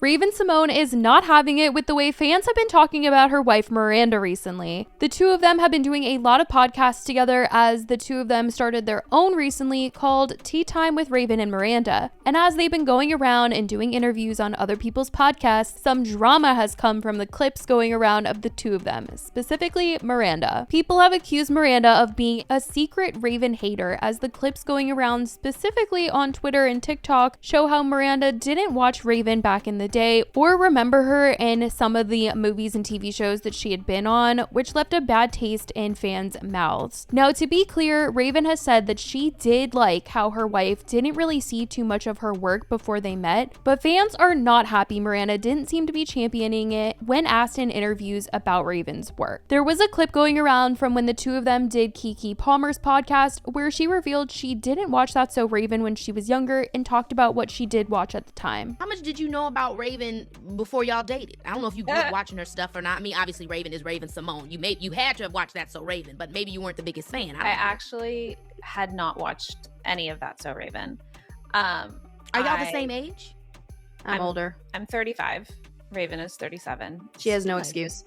Raven-Symoné is not having it with the way fans have been talking about her wife Miranda recently. The two of them have been doing a lot of podcasts together, as the two of them started their own recently called Tea Time with Raven and Miranda. And as they've been going around and doing interviews on other people's podcasts, some drama has come from the clips going around of the two of them, specifically Miranda. People have accused Miranda of being a secret Raven hater, as the clips going around specifically on Twitter and TikTok show how Miranda didn't watch Raven back in the day or remember her in some of the movies and TV shows that she had been on, which left a bad taste in fans' mouths. Now, to be clear, Raven has said that she did like how her wife didn't really see too much of her work before they met, but fans are not happy Miranda didn't seem to be championing it when asked in interviews about Raven's work. There was a clip going around from when the two of them did Keke Palmer's podcast where she revealed she didn't watch That's So Raven when she was younger and talked about what she did watch at the time. How much did you know about Raven before y'all dated? I don't know if you grew up watching her stuff or not. I mean, obviously Raven is Raven-Symoné. You had to have watched That's So Raven, but maybe you weren't the biggest fan. I actually had not watched any of That's So Raven. Are y'all the same age? I'm older. I'm 35. Raven is 37. She has no excuse.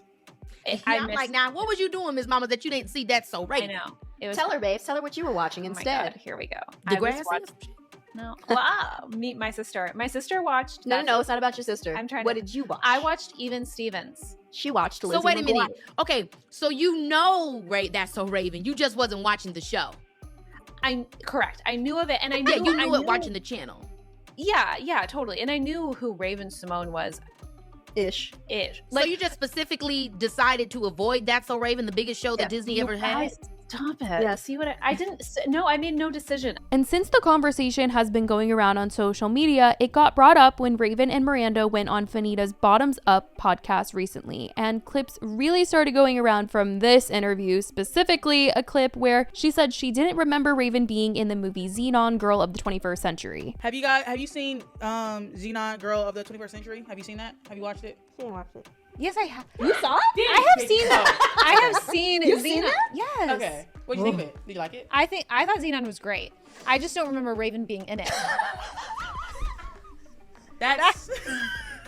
I'm like, now, what was you doing, Ms. Mama, that you didn't see That's So Raven? I know. Tell her, babes. Tell her what you were watching instead. God, here we go. The grass. No. Wow. Meet my sister. My sister watched. No, it's not about your sister. What did you watch? I watched Even Stevens. She watched Lizzie So wait a McGuire. minute. Okay, so you know That's So Raven. You just wasn't watching the show. Correct. I knew of it, and I knew you knew it watching the channel. Yeah, totally. And I knew who Raven-Symoné was. Ish. So you just specifically decided to avoid That's So Raven, the biggest show that Disney ever had? Stop it. Yeah. See what I didn't. No, I made no decision. And since the conversation has been going around on social media, it got brought up when Raven and Miranda went on Fanita's Bottoms Up podcast recently, and clips really started going around from this interview, specifically a clip where she said she didn't remember Raven being in the movie Xenon Girl of the 21st Century. Have you seen Xenon Girl of the 21st Century? Have you seen that? Have you watched it? She didn't watch it. Yes, I have. You saw it? I have seen that. I have seen You've Xenon. seen it? Yes. Okay. What do you think of it? Did you like it? I thought Xenon was great. I just don't remember Raven being in it. That's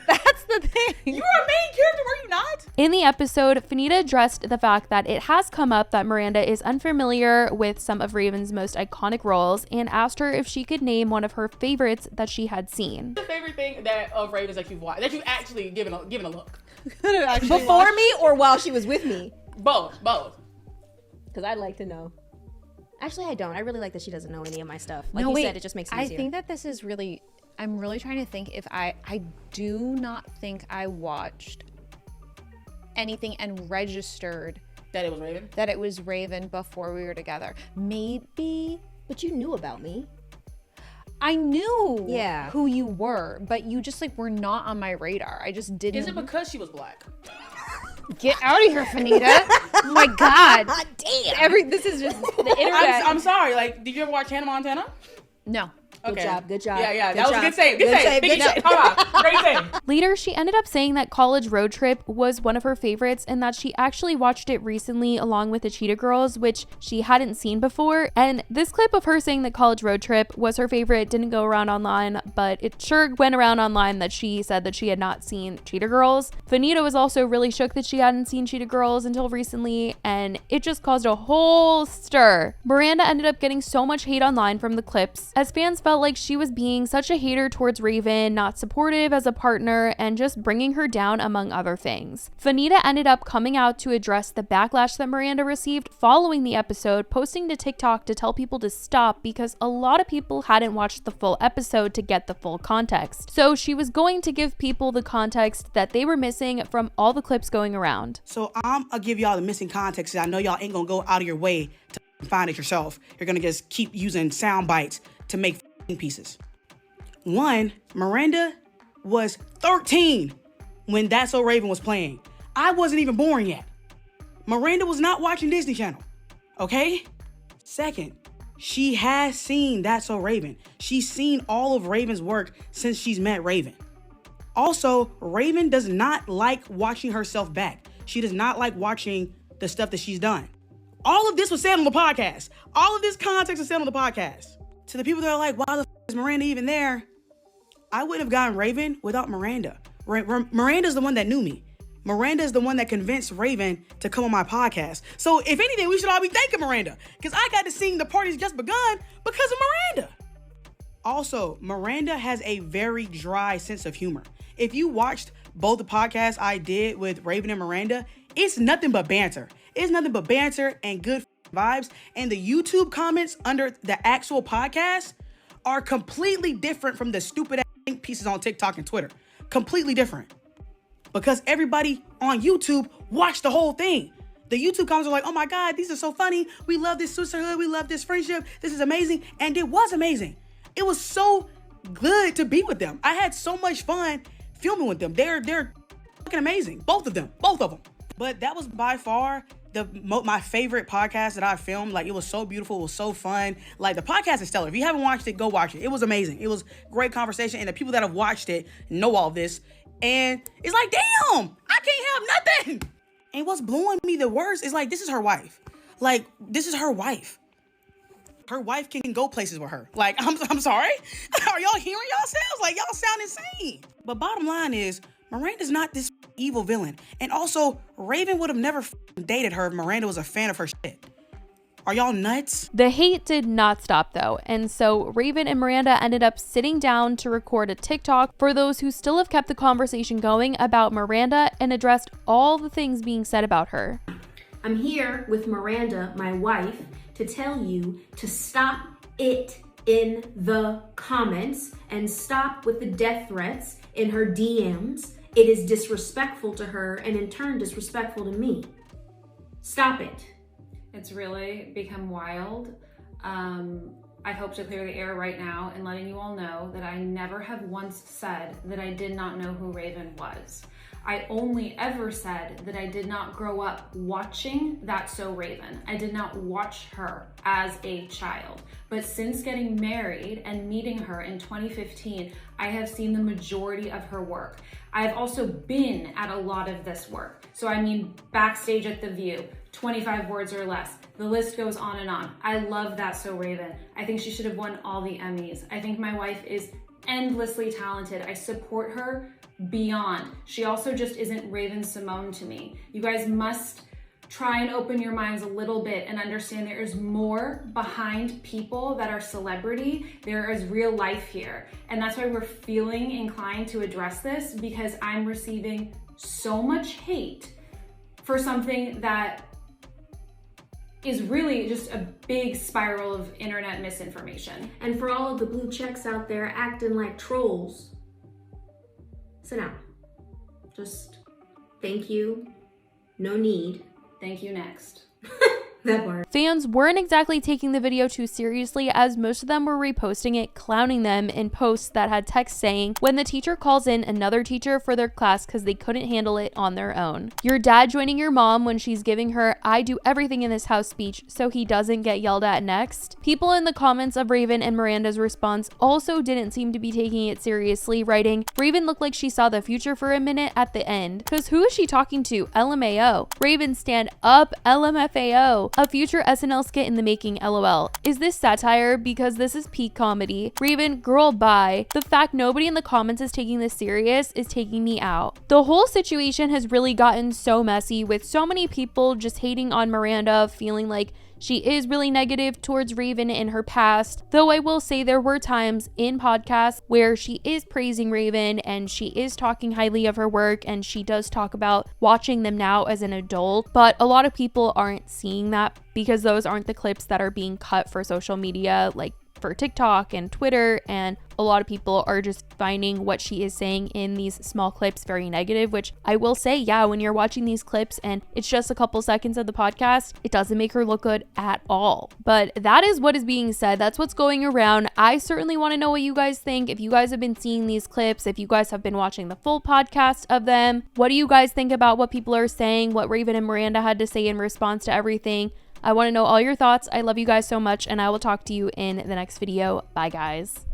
That's the thing. you were a main character, were you not? In the episode, Fanita addressed the fact that it has come up that Miranda is unfamiliar with some of Raven's most iconic roles and asked her if she could name one of her favorites that she had seen. The favorite thing of Ravens that you've watched, that you've actually given a look. Before me or while she was with me? Both. Because I'd like to know. Actually, I don't. I really like that she doesn't know any of my stuff. Like No, you wait. said, it just makes it easier. I think that this is really. I'm really trying to think if I do not think I watched anything and registered That it was Raven? that it was Raven before we were together. Maybe. But you knew about me. I knew Yeah. who you were, but you just were not on my radar. I just didn't. Is it because she was black? Get out of here, Fanita. Oh my God. Damn. This is just the internet. I'm sorry. Like, did you ever watch Hannah Montana? No. Good job. Yeah. That was a good save. Good save. Big job. save. Come on. Great save. Later, she ended up saying that College Road Trip was one of her favorites and that she actually watched it recently along with the Cheetah Girls, which she hadn't seen before. And this clip of her saying that College Road Trip was her favorite didn't go around online, but it sure went around online that she said that she had not seen Cheetah Girls. Fanita was also really shook that she hadn't seen Cheetah Girls until recently, and it just caused a whole stir. Miranda ended up getting so much hate online from the clips, as fans felt like she was being such a hater towards Raven, not supportive as a partner, and just bringing her down among other things. Fanita ended up coming out to address the backlash that Miranda received following the episode, posting to TikTok to tell people to stop because a lot of people hadn't watched the full episode to get the full context. So she was going to give people the context that they were missing from all the clips going around. So I'm gonna give y'all the missing context. I know y'all ain't gonna go out of your way to find it yourself. You're gonna just keep using sound bites to make pieces. One, Miranda was 13 when That's So Raven was playing. I wasn't even born yet. Miranda was not watching Disney Channel. Okay? Second, she has seen That's So Raven. She's seen all of Raven's work since she's met Raven. Also, Raven does not like watching herself back. She does not like watching the stuff that she's done. All of this was said on the podcast. All of this context was said on the podcast. To the people that are like, why the f is Miranda even there? I wouldn't have gotten Raven without Miranda. Miranda's the one that knew me. Miranda is the one that convinced Raven to come on my podcast. So if anything, we should all be thanking Miranda, because I got to sing The Party's Just Begun because of Miranda. Also, Miranda has a very dry sense of humor. If you watched both the podcasts I did with Raven and Miranda, it's nothing but banter. It's nothing but banter and good vibes. And the YouTube comments under the actual podcast are completely different from the stupid ass pieces on TikTok and Twitter. Completely different. Because everybody on YouTube watched the whole thing. The YouTube comments are like, oh my God, these are so funny. We love this sisterhood. We love this friendship. This is amazing. And it was amazing. It was so good to be with them. I had so much fun filming with them. They're fucking amazing. Both of them. But that was by far my favorite podcast that I filmed. Like, it was so beautiful. It was so fun. Like, the podcast is stellar. If you haven't watched it, go watch it. It was amazing. It was great conversation. And the people that have watched it know all this. And it's like, damn, I can't have nothing. And what's blowing me the worst is, like, this is her wife. Like, this is her wife. Her wife can go places with her. Like, I'm sorry. Are y'all hearing yourselves? Like, y'all sound insane. But bottom line is, Miranda's not this evil villain. And also, Raven would have never dated her if Miranda was a fan of her shit. Are y'all nuts? The hate did not stop though, and so Raven and Miranda ended up sitting down to record a TikTok for those who still have kept the conversation going about Miranda and addressed all the things being said about her. I'm here with Miranda, my wife, to tell you to stop it in the comments and stop with the death threats in her DMs. It is disrespectful to her and in turn disrespectful to me. Stop it. It's really become wild. I hope to clear the air right now and letting you all know that I never have once said that I did not know who Raven was. I only ever said that I did not grow up watching That's So Raven. I did not watch her as a child. But since getting married and meeting her in 2015, I have seen the majority of her work. I have also been at a lot of this work. So I mean, backstage at The View, 25 words or less. The list goes on and on. I love That's So Raven. I think she should have won all the Emmys. I think my wife is endlessly talented. I support her beyond. She also just isn't Raven-Symoné to me. You guys must try and open your minds a little bit and understand there is more behind people that are celebrity. There is real life here. And that's why we're feeling inclined to address this, because I'm receiving so much hate for something that is really just a big spiral of internet misinformation. And for all of the blue checks out there acting like trolls, sit down. Just thank you. No need. Thank you, next. That part. Fans weren't exactly taking the video too seriously, as most of them were reposting it, clowning them in posts that had text saying, when the teacher calls in another teacher for their class because they couldn't handle it on their own. Your dad joining your mom when she's giving her I do everything in this house speech so he doesn't get yelled at next. People in the comments of Raven and Miranda's response also didn't seem to be taking it seriously, writing, Raven looked like she saw the future for a minute at the end. Cause who is she talking to? LMAO. Raven stand up, LMFAO. A future SNL skit in the making, LOL. Is this satire? Because this is peak comedy. Raven, girl, bye. The fact nobody in the comments is taking this serious is taking me out. The whole situation has really gotten so messy, with so many people just hating on Miranda, feeling like she is really negative towards Raven in her past, though I will say there were times in podcasts where she is praising Raven and she is talking highly of her work, and she does talk about watching them now as an adult, but a lot of people aren't seeing that because those aren't the clips that are being cut for social media, like for TikTok and Twitter, and a lot of people are just finding what she is saying in these small clips very negative, which I will say, yeah, when you're watching these clips and it's just a couple seconds of the podcast, it doesn't make her look good at all. But that is what is being said. That's what's going around. I certainly want to know what you guys think. If you guys have been seeing these clips, if you guys have been watching the full podcast of them, what do you guys think about what people are saying, what Raven and Miranda had to say in response to everything? I want to know all your thoughts. I love you guys so much, and I will talk to you in the next video. Bye, guys.